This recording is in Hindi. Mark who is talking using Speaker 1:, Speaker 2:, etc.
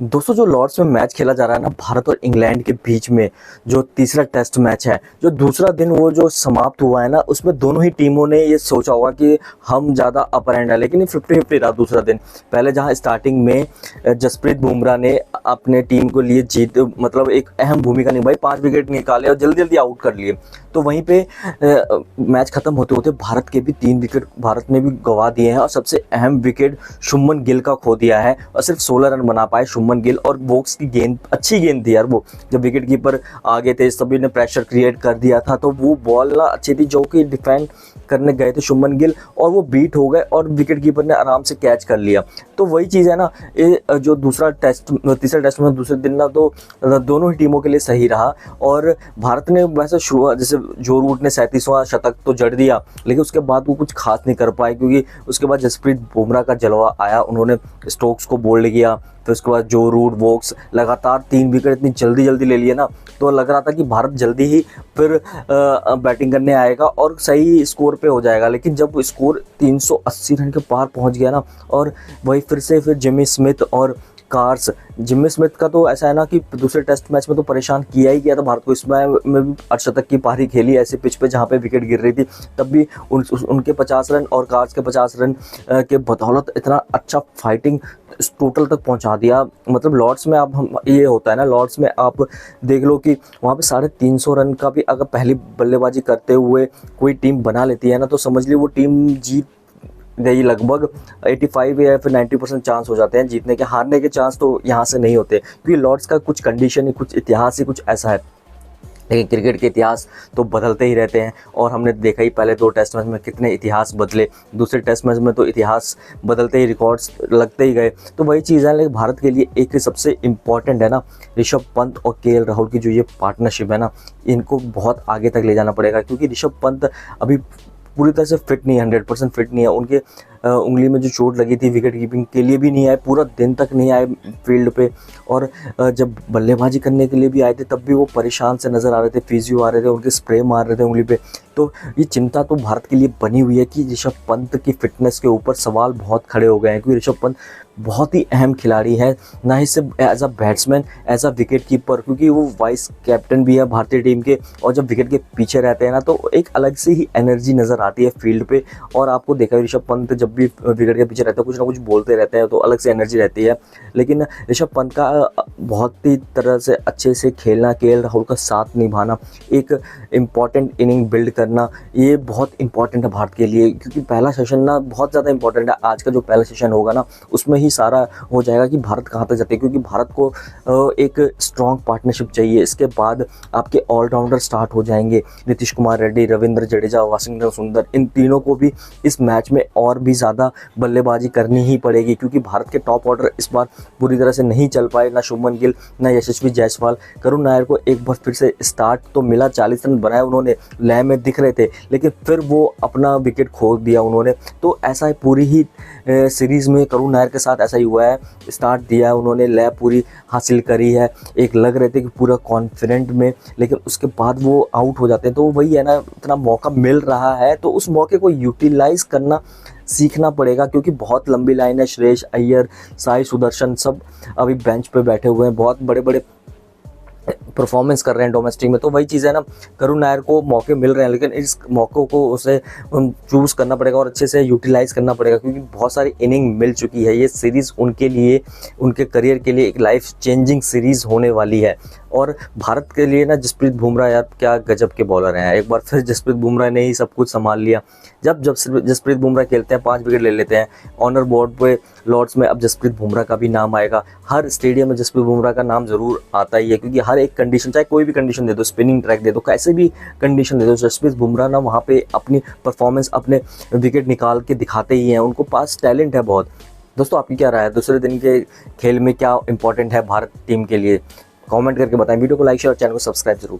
Speaker 1: दोस्तों जो लॉर्ड्स में मैच खेला जा रहा है ना भारत और इंग्लैंड के बीच में, जो तीसरा टेस्ट मैच है, जो दूसरा दिन वो जो समाप्त हुआ है ना, उसमें दोनों ही टीमों ने ये सोचा होगा कि हम ज़्यादा अपर एंड है, लेकिन ये 50-50 रहा दूसरा दिन। पहले जहां स्टार्टिंग में जसप्रीत बुमराह ने अपने टीम को लिए जीत मतलब एक अहम भूमिका निभाई, 5 विकेट निकाले और जल्दी जल्दी आउट कर लिए। तो वहीं पे मैच खत्म होते होते भारत के भी 3 विकेट भारत ने भी गंवा दिए हैं और सबसे अहम विकेट शुभमन गिल का खो दिया है और सिर्फ 16 रन बना पाए शुभमन गिल। और वोक्स की गेंद, अच्छी गेंद थी यार, वो जब विकेट कीपर आगे थे सभी ने प्रेशर क्रिएट कर दिया था, तो वो बॉल ना अच्छी थी जो कि डिफेंड करने गए थे शुभमन गिल और वो बीट हो गए और विकेट कीपर ने आराम से कैच कर लिया। तो वही चीज़ है ना, ये जो तीसरा टेस्ट में दूसरे दिन ना, तो दोनों ही टीमों के लिए सही रहा। और भारत ने वैसे शुरुआत, जैसे जो रूट ने 37वां शतक तो जड़ दिया, लेकिन उसके बाद वो कुछ खास नहीं कर पाए, क्योंकि उसके बाद जसप्रीत बुमराह का जलवा आया, उन्होंने स्टोक्स को बोल्ड किया। फिर उसके बाद जो रूट, वोक्स लगातार 3 विकेट इतनी जल्दी जल्दी ले लिए ना, तो लग रहा था कि भारत जल्दी ही फिर बैटिंग करने आएगा और सही स्कोर पे हो जाएगा। लेकिन जब स्कोर 380 रन के पार पहुंच गया ना, और वही फिर जिमी स्मिथ और कार्स, जिमी स्मिथ का तो ऐसा है ना कि दूसरे टेस्ट मैच में तो परेशान किया ही किया था भारत को। इसमें में भी अर्धशतक की पारी खेली ऐसे पिच पे जहाँ पे विकेट गिर रही थी, तब भी उनके 50 रन और कार्स के 50 रन के बदौलत इतना अच्छा फाइटिंग टोटल तक पहुंचा दिया। मतलब लॉर्ड्स में आप, हम ये होता है ना, लॉर्ड्स में आप देख लो कि वहाँ पे 350 रन का भी अगर पहली बल्लेबाजी करते हुए कोई टीम बना लेती है ना, तो समझ ली वो टीम जीत गई। लगभग 85 या फिर 90% चांस हो जाते हैं जीतने के। हारने के चांस तो यहाँ से नहीं होते, क्योंकि लॉर्ड्स का कुछ कंडीशन ही, कुछ इतिहास ही कुछ ऐसा है। लेकिन क्रिकेट के इतिहास तो बदलते ही रहते हैं, और हमने देखा ही पहले 2 टेस्ट मैच में कितने इतिहास बदले, दूसरे टेस्ट मैच में तो इतिहास बदलते ही रिकॉर्ड्स लगते ही गए। तो वही चीज़ है। लेकिन भारत के लिए एक सबसे इम्पॉर्टेंट है ना, ऋषभ पंत और केएल राहुल की जो ये पार्टनरशिप है ना, इनको बहुत आगे तक ले जाना पड़ेगा, क्योंकि ऋषभ पंत अभी पूरी तरह से फिट नहीं है, 100% फिट नहीं है। उनके उंगली में जो चोट लगी थी, विकेट कीपिंग के लिए भी नहीं आए, पूरा दिन तक नहीं आए फील्ड पे। और जब बल्लेबाजी करने के लिए भी आए थे तब भी वो परेशान से नज़र आ रहे थे, फिजियो आ रहे थे, उनके स्प्रे मार रहे थे उंगली पे। तो ये चिंता तो भारत के लिए बनी हुई है कि ऋषभ पंत की फिटनेस के ऊपर सवाल बहुत खड़े हो गए हैं, क्योंकि ऋषभ पंत बहुत ही अहम खिलाड़ी है, ना ही सिर्फ as a batsman, as a wicket keeper, क्योंकि वो वाइस कैप्टन भी है भारतीय टीम के। और जब विकेट के पीछे रहते हैं ना, तो एक अलग से ही एनर्जी नज़र आती है फील्ड पे। और आपको देखा है ऋषभ पंत जब भी विकेट के पीछे रहते हैं कुछ ना कुछ बोलते रहते हैं, तो अलग से एनर्जी रहती है। लेकिन ऋषभ पंत का बहुत ही तरह से अच्छे से खेलना, केएल राहुल का साथ निभाना, एक इम्पॉर्टेंट इनिंग बिल्ड करना, ये बहुत इंपॉर्टेंट है भारत के लिए। क्योंकि पहला सेशन ना बहुत ज़्यादा इंपॉर्टेंट है। आज का जो पहला सेशन होगा ना, उसमें ही सारा हो जाएगा कि भारत कहाँ तक जाते हैं, क्योंकि भारत को एक स्ट्रॉन्ग पार्टनरशिप चाहिए। इसके बाद आपके ऑलराउंडर स्टार्ट हो जाएंगे, नीतीश कुमार रेड्डी, रविंद्र जडेजा, वाशिंगटन सुंदर, इन तीनों को भी इस मैच में और भी ज़्यादा बल्लेबाजी करनी ही पड़ेगी, क्योंकि भारत के टॉप ऑर्डर इस बार पूरी तरह से नहीं चल पाए, ना शुभमन गिल, ना यशस्वी जायसवाल। करुण नायर को एक बार फिर से स्टार्ट तो मिला, 40 रन बनाए उन्होंने, लय में दिख रहे थे, लेकिन फिर वो अपना विकेट खो दिया उन्होंने। तो ऐसा है पूरी ही सीरीज़ में करुण नायर के साथ ऐसा ही हुआ है। स्टार्ट दिया है उन्होंने, लय पूरी हासिल करी है, एक लग रहे थे कि पूरा कॉन्फिडेंट में, लेकिन उसके बाद वो आउट हो जाते हैं। तो वही है ना, इतना मौका मिल रहा है तो उस मौके को यूटिलाइज़ करना सीखना पड़ेगा, क्योंकि बहुत लंबी लाइन है। श्रेयस अय्यर, साई सुदर्शन सब अभी बेंच पे बैठे हुए हैं, बहुत बड़े बड़े परफॉर्मेंस कर रहे हैं डोमेस्टिक में। तो वही चीज़ है ना, करुण नायर को मौके मिल रहे हैं, लेकिन इस मौक़ों को उसे चूज़ करना पड़ेगा और अच्छे से यूटिलाइज़ करना पड़ेगा, क्योंकि बहुत सारी इनिंग मिल चुकी है। ये सीरीज़ उनके लिए, उनके करियर के लिए एक लाइफ चेंजिंग सीरीज़ होने वाली है। और भारत के लिए ना जसप्रीत बुमराह यार क्या गजब के बॉलर हैं। एक बार फिर जसप्रीत बुमराह ने ही सब कुछ संभाल लिया। जब जसप्रीत बुमराह खेलते हैं 5 विकेट ले लेते हैं। ऑनर बोर्ड पे लॉर्ड्स में अब जसप्रीत बुमराह का भी नाम आएगा। हर स्टेडियम में जसप्रीत बुमराह का नाम ज़रूर आता ही है, क्योंकि हर एक कंडीशन, चाहे कोई भी कंडीशन दे दो, स्पिनिंग ट्रैक दे दो, कैसे भी कंडीशन दे दो, जसप्रीत बुमराह ना वहाँ पे अपनी परफॉर्मेंस, अपने विकेट निकाल के दिखाते ही हैं। उनको पास टैलेंट है बहुत। दोस्तों आपकी क्या राय है, दूसरे दिन के खेल में क्या इंपॉर्टेंट है भारत टीम के लिए? कमेंट करके बताएं। वीडियो को लाइक शेयर और चैनल को सब्सक्राइब जरूर करें।